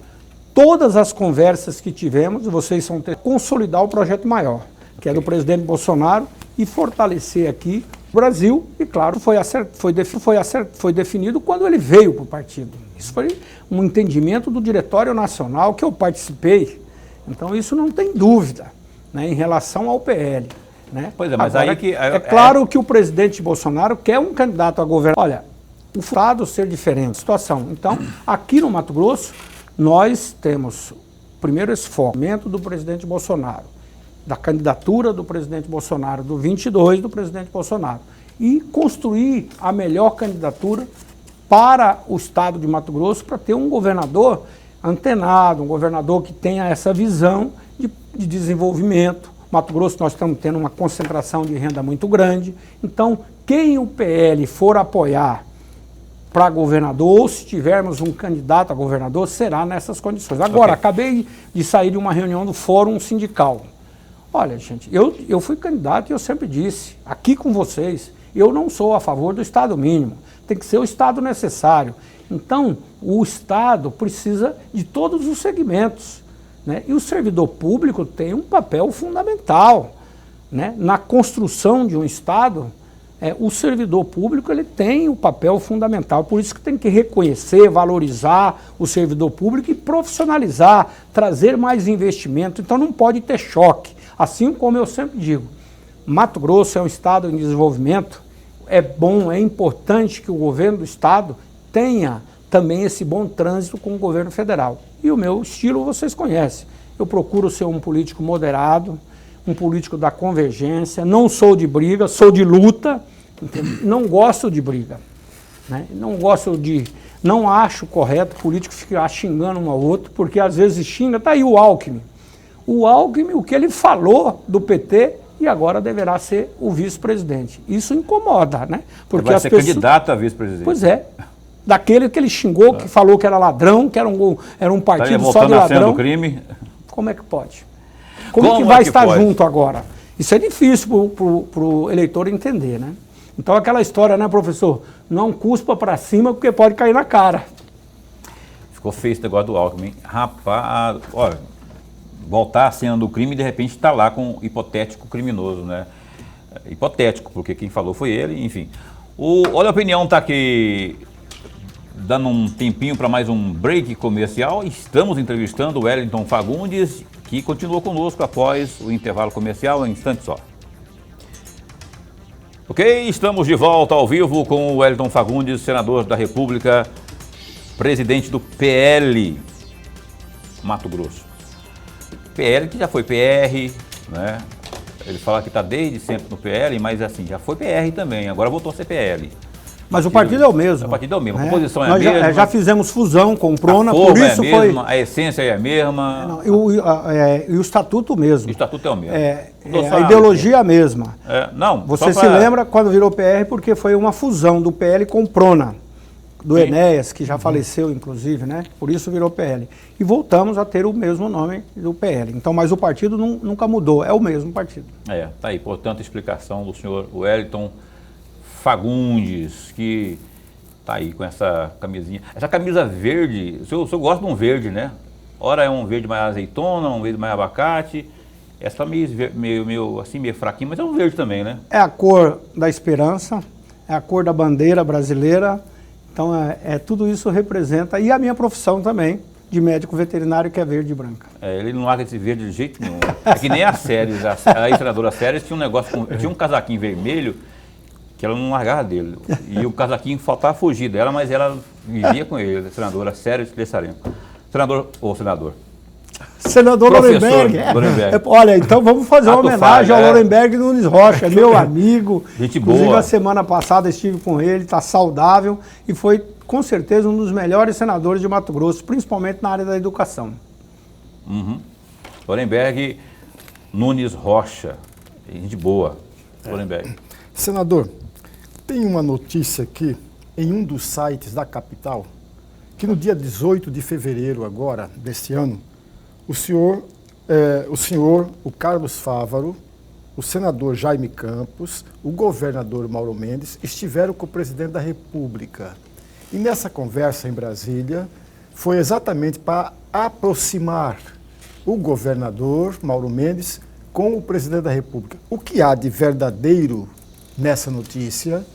todas as conversas que tivemos, vocês vão ter que consolidar o projeto maior, que é do presidente Bolsonaro, e fortalecer aqui o Brasil, e claro, foi definido quando ele veio para o partido. Isso foi um entendimento do Diretório Nacional que eu participei, então isso não tem dúvida, né, em relação ao PL. Né? Pois é, mas agora, aí que... É claro que o presidente Bolsonaro quer um candidato a governo. Olha, o fato ser diferente, situação. Então, aqui no Mato Grosso, nós temos, primeiro, esse foco do presidente Bolsonaro, da candidatura do presidente Bolsonaro, do 22 do presidente Bolsonaro, e construir a melhor candidatura para o estado de Mato Grosso, para ter um governador antenado, um governador que tenha essa visão de desenvolvimento. Mato Grosso nós estamos tendo uma concentração de renda muito grande, então quem o PL for apoiar para governador, ou se tivermos um candidato a governador, será nessas condições. Agora, acabei de sair de uma reunião do Fórum Sindical, Olha, gente, eu fui candidato e eu sempre disse, aqui com vocês, eu não sou a favor do Estado mínimo, tem que ser o Estado necessário. Então, o Estado precisa de todos os segmentos, né? E o servidor público tem um papel fundamental, né? Na construção de um Estado, o servidor público ele tem um papel fundamental, por isso que tem que reconhecer, valorizar o servidor público e profissionalizar, trazer mais investimento. Então não pode ter choque. Assim como eu sempre digo, Mato Grosso é um estado em desenvolvimento, é bom, é importante que o governo do estado tenha também esse bom trânsito com o governo federal. E o meu estilo vocês conhecem. Eu procuro ser um político moderado, um político da convergência, não sou de briga, sou de luta, entendeu? Não gosto de briga, né? Não acho correto o político ficar xingando um ao outro, porque às vezes xinga, tá aí o Alckmin. O Alckmin, o que ele falou do PT, e agora deverá ser o vice-presidente. Isso incomoda, né? Porque vai ser candidato a vice-presidente. Pois é. Daquele que ele xingou, que falou que era ladrão, que era um partido só de ladrão. Do crime. Como é que pode? Como que vai estar junto agora? Isso é difícil para o eleitor entender, né? Então aquela história, né, professor? Não cuspa para cima porque pode cair na cara. Ficou feio esse negócio do Alckmin. Rapaz, olha, voltar à cena do crime e de repente está lá com um hipotético criminoso, né? Hipotético, porque quem falou foi ele, enfim. Olha, a opinião está aqui dando um tempinho para mais um break comercial. Estamos entrevistando o Wellington Fagundes, que continuou conosco após o intervalo comercial, um instante só. Ok, estamos de volta ao vivo com o Wellington Fagundes, senador da República, presidente do PL Mato Grosso. PL que já foi PR, né? Ele fala que está desde sempre no PL, mas assim, já foi PR também, agora voltou a ser PL. Mas o partido é o mesmo. O partido é o mesmo, a composição é a mesma. Nós já fizemos fusão com o Prona, por isso é a mesma, a essência é a mesma. E o estatuto mesmo. O estatuto é o mesmo. A ideologia é a mesma. Não, você se lembra quando virou PR, porque foi uma fusão do PL com o Prona, do Enéas, que já faleceu, inclusive, né? Por isso virou PL. E voltamos a ter o mesmo nome do PL. Então, mas o partido nunca mudou, é o mesmo partido. Tá aí, portanto, a explicação do senhor Wellington Fagundes, que tá aí com essa camisinha. Essa camisa verde, o senhor gosta de um verde, né? Ora é um verde mais azeitona, um verde mais abacate. Essa tá meio fraquinho, mas é um verde também, né? É a cor da esperança, é a cor da bandeira brasileira. Então, tudo isso representa, e a minha profissão também, de médico veterinário, que é verde e branca. Ele não larga esse verde de jeito nenhum. É que nem a Séries, a ex-senadora Séries tinha um negócio, tinha um casaquinho vermelho, que ela não largava dele. E o casaquinho faltava fugir dela, mas ela vivia com ele, a senadora Séries Plessarenko. Senador. Senador Lorenberg. Olha, então vamos fazer uma homenagem ao Lorenberg Nunes Rocha, meu amigo. Gente Inclusive, boa. a semana passada estive com ele, está saudável e foi, com certeza, um dos melhores senadores de Mato Grosso, principalmente na área da educação. Lorenberg Nunes Rocha. Gente boa, Lorenberg. Senador, tem uma notícia aqui em um dos sites da capital, que no dia 18 de fevereiro agora, deste ano, o senhor, o Carlos Fávaro, o senador Jaime Campos, o governador Mauro Mendes estiveram com o presidente da República. E nessa conversa em Brasília, foi exatamente para aproximar o governador Mauro Mendes com o presidente da República. O que há de verdadeiro nessa notícia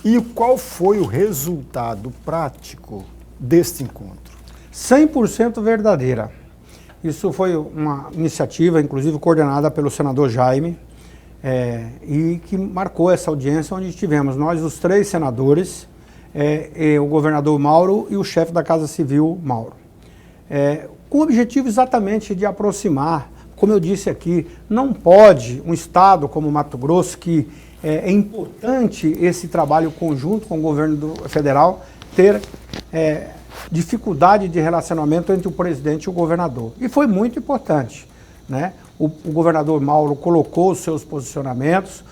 e qual foi o resultado prático deste encontro? 100% verdadeira. Isso foi uma iniciativa, inclusive, coordenada pelo senador Jaime, e que marcou essa audiência onde tivemos nós, os 3 senadores, o governador Mauro e o chefe da Casa Civil, Mauro. Com o objetivo exatamente de aproximar, como eu disse aqui, não pode um estado como Mato Grosso, que é importante esse trabalho conjunto com o governo federal, ter dificuldade de relacionamento entre o presidente e o governador. E foi muito importante, né? O governador Mauro colocou os seus posicionamentos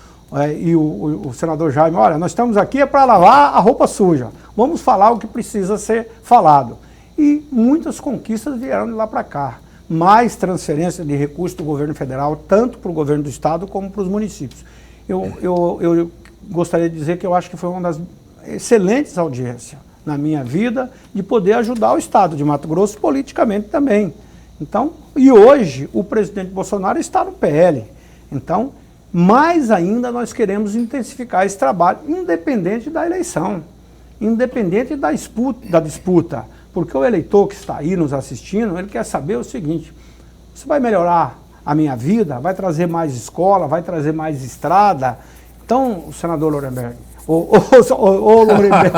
e o senador Jaime, olha, nós estamos aqui para lavar a roupa suja, vamos falar o que precisa ser falado. E muitas conquistas vieram de lá para cá. mais transferência de recursos do governo federal, tanto para o governo do estado como para os municípios. Eu gostaria de dizer que eu acho que foi uma das excelentes audiências na minha vida de poder ajudar o estado de Mato Grosso politicamente também. Então, e hoje o presidente Bolsonaro está no PL. Então, mais ainda nós queremos intensificar esse trabalho, independente da eleição, independente da disputa, porque o eleitor que está aí nos assistindo, ele quer saber o seguinte: você vai melhorar a minha vida, vai trazer mais escola, vai trazer mais estrada? Então, o senador Lorenberg, o Lorenberg,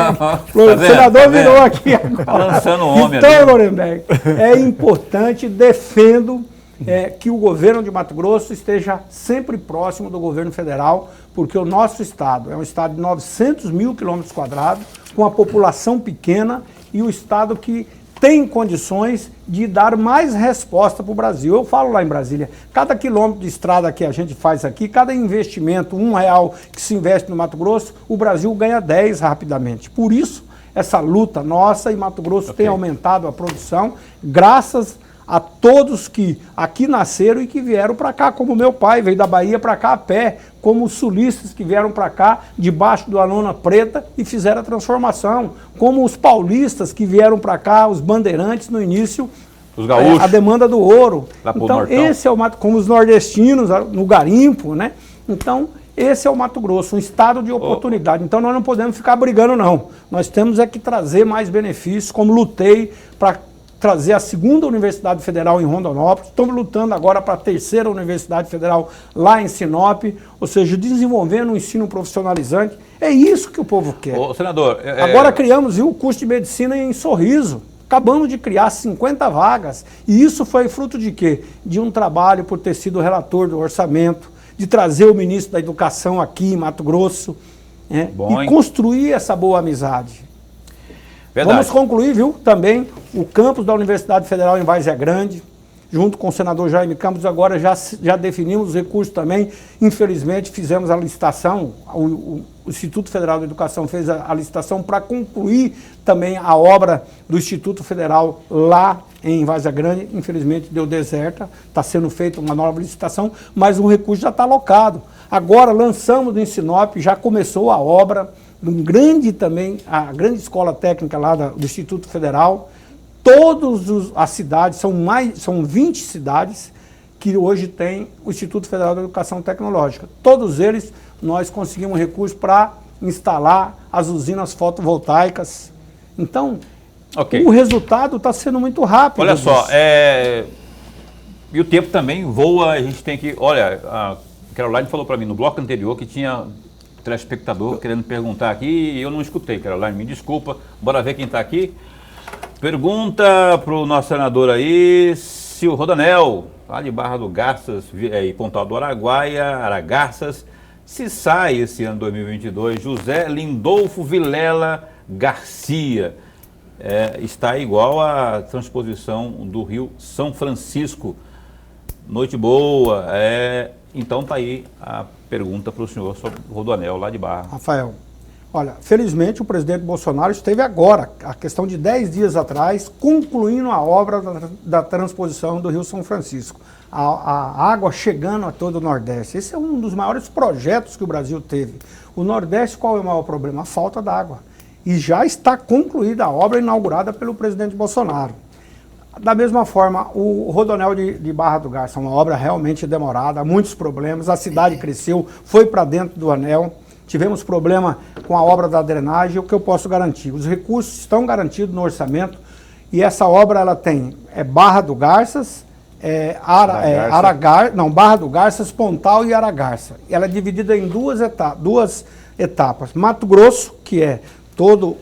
o senador virou aqui agora. Lançando o homem então, ali. Lorenberg, é importante, defendo que o governo de Mato Grosso esteja sempre próximo do governo federal, porque o nosso estado é um estado de 900 mil quilômetros quadrados, com a população pequena, e o estado que tem condições de dar mais resposta para o Brasil. Eu falo lá em Brasília, cada quilômetro de estrada que a gente faz aqui, cada investimento, R$1 que se investe no Mato Grosso, o Brasil ganha 10 rapidamente. Por isso, essa luta nossa, e Mato Grosso tem aumentado a produção, graças a todos que aqui nasceram e que vieram para cá, como meu pai veio da Bahia para cá a pé, como os sulistas que vieram para cá debaixo da lona preta e fizeram a transformação, como os paulistas que vieram para cá, os bandeirantes no início, os gaúchos, a demanda do ouro. Então esse é o Mato, como os nordestinos no garimpo, né? Então esse é o Mato Grosso, um estado de oportunidade. Então nós não podemos ficar brigando, não. Nós temos que trazer mais benefícios, como lutei para trazer a segunda Universidade Federal em Rondonópolis, estamos lutando agora para a terceira Universidade Federal lá em Sinop, ou seja, desenvolvendo um ensino profissionalizante. É isso que o povo quer. Senador, agora criamos o curso de medicina em Sorriso, acabamos de criar 50 vagas, e isso foi fruto de quê? De um trabalho por ter sido relator do orçamento, de trazer o ministro da Educação aqui em Mato Grosso, e construir essa boa amizade. Verdade. Vamos concluir, viu, também o campus da Universidade Federal em Várzea Grande, junto com o senador Jaime Campos. Agora já definimos os recursos também. Infelizmente, fizemos a licitação, o Instituto Federal de Educação fez a licitação para concluir também a obra do Instituto Federal lá em Várzea Grande. Infelizmente, deu deserta, está sendo feita uma nova licitação, mas o recurso já está alocado. Agora, lançamos em Sinop, já começou a obra a grande escola técnica lá do Instituto Federal. Todas as cidades, são 20 cidades que hoje tem o Instituto Federal de Educação Tecnológica. Todos eles nós conseguimos recursos para instalar as usinas fotovoltaicas. Então, o resultado está sendo muito rápido. Olha só, e o tempo também voa, a gente tem que... Olha, a Caroline falou para mim no bloco anterior que tinha telespectador querendo perguntar aqui e eu não escutei, Caroline, me desculpa. Bora ver quem está aqui. Pergunta para o nosso senador aí, se o Rodanel, lá de Barra do Garças e Pontal do Araguaia, Aragarças, se sai esse ano 2022, José Lindolfo Vilela Garcia, está igual à transposição do Rio São Francisco. Noite boa. Então está aí a pergunta para o senhor sobre o Rodoanel lá de Barra. Rafael, olha, felizmente o presidente Bolsonaro esteve agora, a questão de 10 dias atrás, concluindo a obra da transposição do Rio São Francisco. A água chegando a todo o Nordeste. Esse é um dos maiores projetos que o Brasil teve. O Nordeste, qual é o maior problema? A falta d'água. E já está concluída a obra inaugurada pelo presidente Bolsonaro. Da mesma forma, o Rodoanel de Barra do Garça, uma obra realmente demorada, muitos problemas, a cidade cresceu, foi para dentro do anel, tivemos problema com a obra da drenagem. O que eu posso garantir? Os recursos estão garantidos no orçamento e essa obra ela tem Barra do Garças, Barra do Garças, Pontal e Aragarça. Ela é dividida em duas etapas. Mato Grosso, que é toda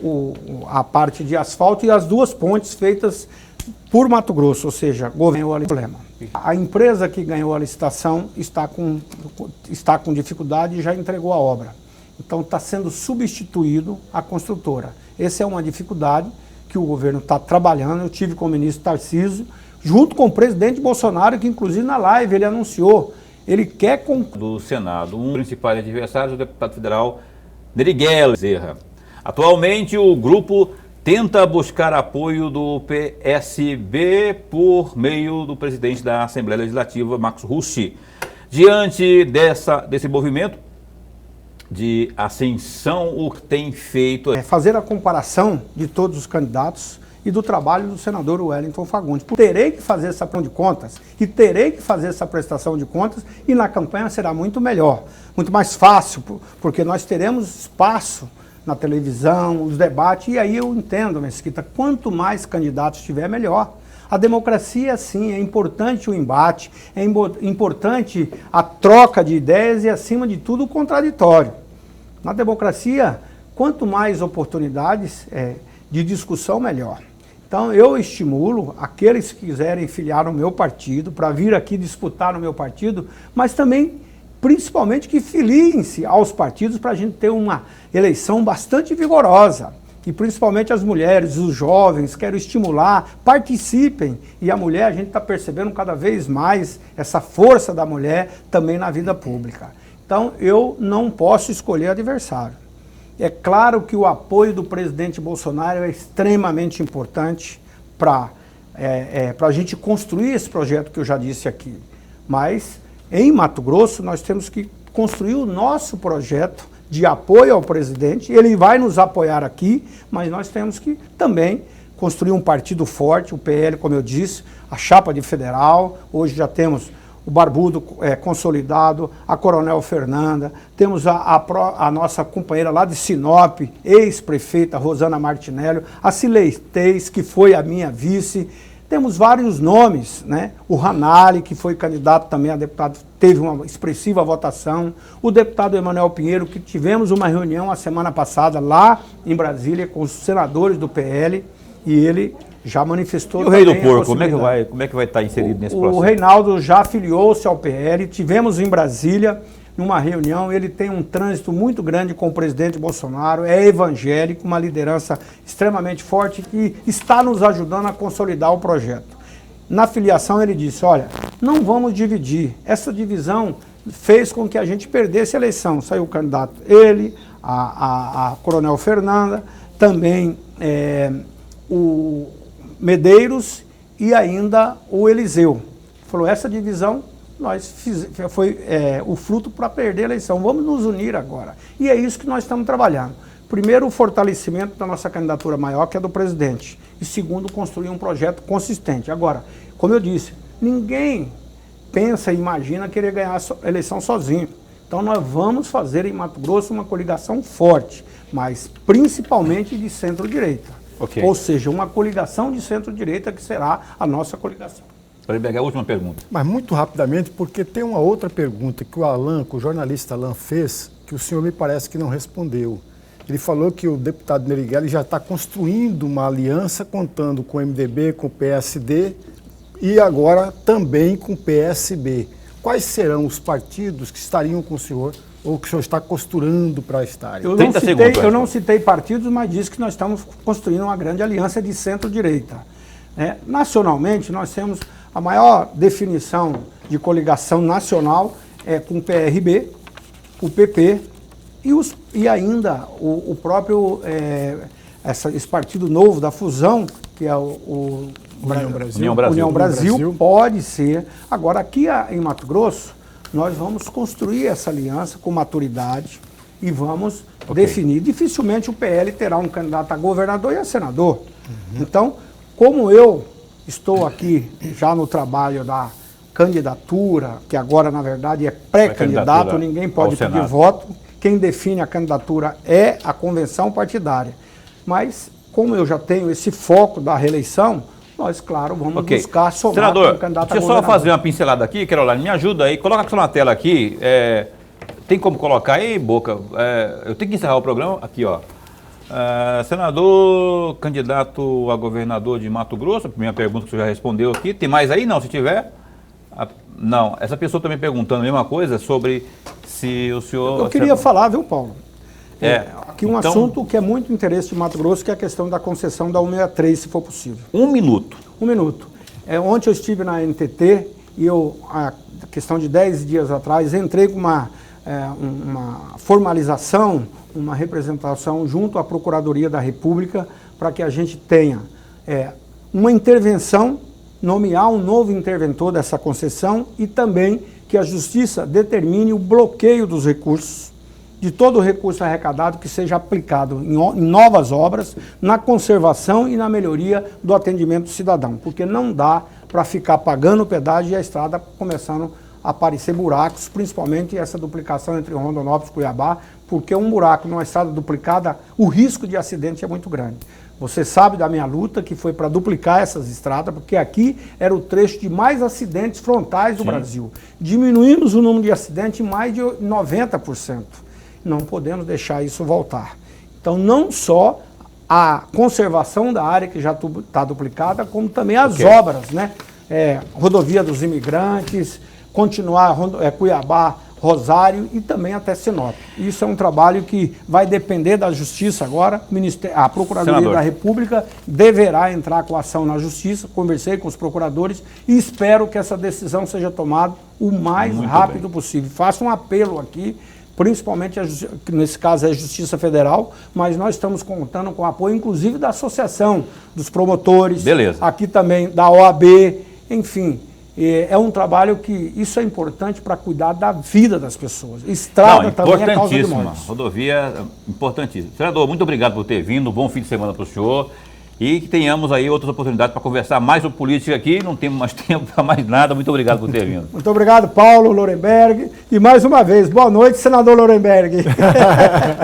a parte de asfalto, e as duas pontes feitas por Mato Grosso, ou seja, ganhou o problema. A empresa que ganhou a licitação está com dificuldade e já entregou a obra. Então está sendo substituído a construtora. Essa é uma dificuldade que o governo está trabalhando. Eu tive com o ministro Tarcísio, junto com o presidente Bolsonaro, que inclusive na live ele anunciou, ele quer... Do Senado, um dos principais adversários, o deputado federal Nerighella Bezerra. Atualmente o grupo tenta buscar apoio do PSB por meio do presidente da Assembleia Legislativa, Marcos Russi. Diante desse movimento de ascensão, o que tem feito... fazer a comparação de todos os candidatos e do trabalho do senador Wellington Fagundes. Terei que fazer essa prestação de contas e terei que fazer essa prestação de contas e na campanha será muito melhor, muito mais fácil, porque nós teremos espaço na televisão, os debates, e aí eu entendo, Mesquita, quanto mais candidatos tiver, melhor. A democracia, sim, é importante o embate, é importante a troca de ideias e, acima de tudo, o contraditório. Na democracia, quanto mais oportunidades de discussão, melhor. Então, eu estimulo aqueles que quiserem filiar no meu partido, para vir aqui disputar no meu partido, mas também, principalmente, que filiem-se aos partidos para a gente ter uma eleição bastante vigorosa. E principalmente as mulheres, os jovens, quero estimular, participem. E a mulher, a gente está percebendo cada vez mais essa força da mulher também na vida pública. Então, eu não posso escolher adversário. É claro que o apoio do presidente Bolsonaro é extremamente importante para a gente construir esse projeto que eu já disse aqui. Mas, em Mato Grosso, nós temos que construir o nosso projeto de apoio ao presidente. Ele vai nos apoiar aqui, mas nós temos que também construir um partido forte, o PL, como eu disse, a chapa de federal. Hoje já temos o Barbudo consolidado, a Coronel Fernanda, temos a nossa companheira lá de Sinop, ex-prefeita Rosana Martinelli, a Cileitez, que foi a minha vice. Temos vários nomes, né? O Ranali, que foi candidato também a deputado, teve uma expressiva votação. O deputado Emanuel Pinheiro, que tivemos uma reunião a semana passada lá em Brasília com os senadores do PL, e ele já manifestou. E o Rei do Porco, como é que vai estar inserido nesse processo? O Reinaldo já filiou-se ao PL, tivemos em Brasília numa reunião, ele tem um trânsito muito grande com o presidente Bolsonaro, é evangélico, uma liderança extremamente forte que está nos ajudando a consolidar o projeto. Na filiação ele disse, olha, não vamos dividir, essa divisão fez com que a gente perdesse a eleição. Saiu o candidato, ele, a Coronel Fernanda, também o Medeiros e ainda o Eliseu. Falou, essa divisão foi o fruto para perder a eleição. Vamos nos unir agora. E é isso que nós estamos trabalhando. Primeiro, o fortalecimento da nossa candidatura maior, que é do presidente. E segundo, construir um projeto consistente. Agora, como eu disse, ninguém pensa e imagina querer ganhar a eleição sozinho. Então nós vamos fazer em Mato Grosso uma coligação forte, mas principalmente de centro-direita. Okay. Ou seja, uma coligação de centro-direita que será a nossa coligação. A última pergunta. Mas muito rapidamente, porque tem uma outra pergunta que o jornalista Alan fez, que o senhor me parece que não respondeu. Ele falou que o deputado Meirelles já está construindo uma aliança, contando com o MDB, com o PSD e agora também com o PSB. Quais serão os partidos que estariam com o senhor ou que o senhor está costurando para estarem? Eu não citei partidos, mas disse que nós estamos construindo uma grande aliança de centro-direita. Nacionalmente, nós temos a maior definição de coligação nacional com o PRB, o PP e ainda o próprio esse partido novo da fusão, que é o União Brasil, pode ser. Agora, aqui em Mato Grosso, nós vamos construir essa aliança com maturidade e vamos definir. Dificilmente o PL terá um candidato a governador e a senador. Então, como eu estou aqui já no trabalho da candidatura, que agora, na verdade, é pré-candidato, ninguém pode pedir voto. Quem define a candidatura é a convenção partidária. Mas, como eu já tenho esse foco da reeleição, nós, claro, vamos buscar somar Senador, com o candidato a deixa eu só fazer uma pincelada aqui, Caroline, me ajuda aí, coloca só na tela aqui, tem como colocar aí, Boca? Eu tenho que encerrar o programa, aqui ó. Senador, candidato a governador de Mato Grosso, a primeira pergunta que você já respondeu aqui, tem mais aí? Não, se tiver? Não, essa pessoa também perguntando a mesma coisa sobre se o senhor... Eu queria falar, viu, Paulo? Aqui um assunto que é muito interesse de Mato Grosso, que é a questão da concessão da 163, se for possível. Um minuto. Ontem eu estive na NTT e a questão de 10 dias atrás, entrei com uma formalização, uma representação junto à Procuradoria da República para que a gente tenha uma intervenção, nomear um novo interventor dessa concessão e também que a Justiça determine o bloqueio dos recursos, de todo o recurso arrecadado que seja aplicado em novas obras, na conservação e na melhoria do atendimento do cidadão, porque não dá para ficar pagando o pedágio e a estrada começando a aparecer buracos, principalmente essa duplicação entre Rondonópolis e Cuiabá, porque um buraco numa estrada duplicada, o risco de acidente é muito grande. Você sabe da minha luta, que foi para duplicar essas estradas, porque aqui era o trecho de mais acidentes frontais do Brasil. Diminuímos o número de acidentes em mais de 90%. Não podemos deixar isso voltar. Então, não só a conservação da área que já está duplicada, como também as obras, né? Rodovia dos Imigrantes, continuar Cuiabá, Rosário e também até Sinop. Isso é um trabalho que vai depender da Justiça agora. A Procuradoria da República deverá entrar com ação na Justiça. Conversei com os procuradores e espero que essa decisão seja tomada o mais rápido possível. Faço um apelo aqui, principalmente, que nesse caso é a Justiça Federal, mas nós estamos contando com o apoio, inclusive, da Associação dos Promotores, aqui também da OAB, enfim. É um trabalho que isso é importante para cuidar da vida das pessoas. Estrada também é causa de morte. Rodovia importantíssima. Senador, muito obrigado por ter vindo. Bom fim de semana para o senhor. E que tenhamos aí outras oportunidades para conversar mais sobre política aqui. Não temos mais tempo para mais nada. Muito obrigado por ter vindo. Muito obrigado, Paulo Lorenberg. E mais uma vez, boa noite, senador Lorenberg.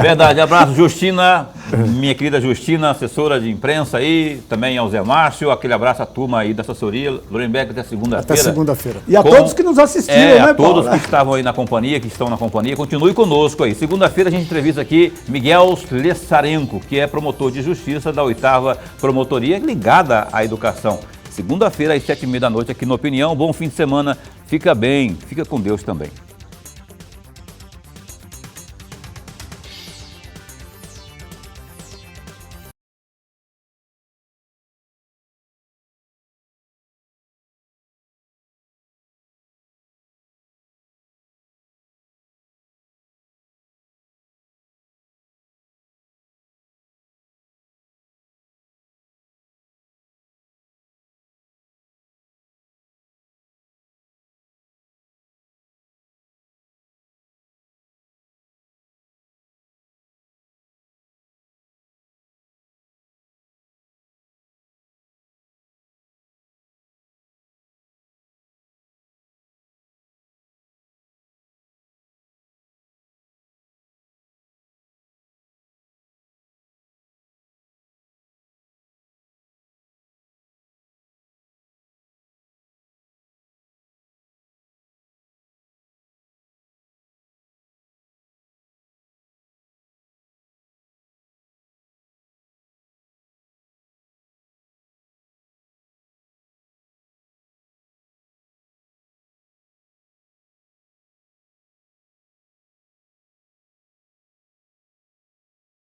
Verdade. Abraço, Justina, minha querida Justina, assessora de imprensa aí. Também ao Zé Márcio. Aquele abraço à turma aí da assessoria. Lorenberg até segunda-feira. Até segunda-feira. E a todos que nos assistiram, né, Paulo? A todos que estavam aí na companhia, que estão na companhia. Continue conosco aí. Segunda-feira a gente entrevista aqui Miguel Slessarenko, que é promotor de justiça da 8ª Promotoria ligada à educação. Segunda-feira, às 7h30 da noite, aqui no Opinião. Bom fim de semana. Fica bem. Fica com Deus também.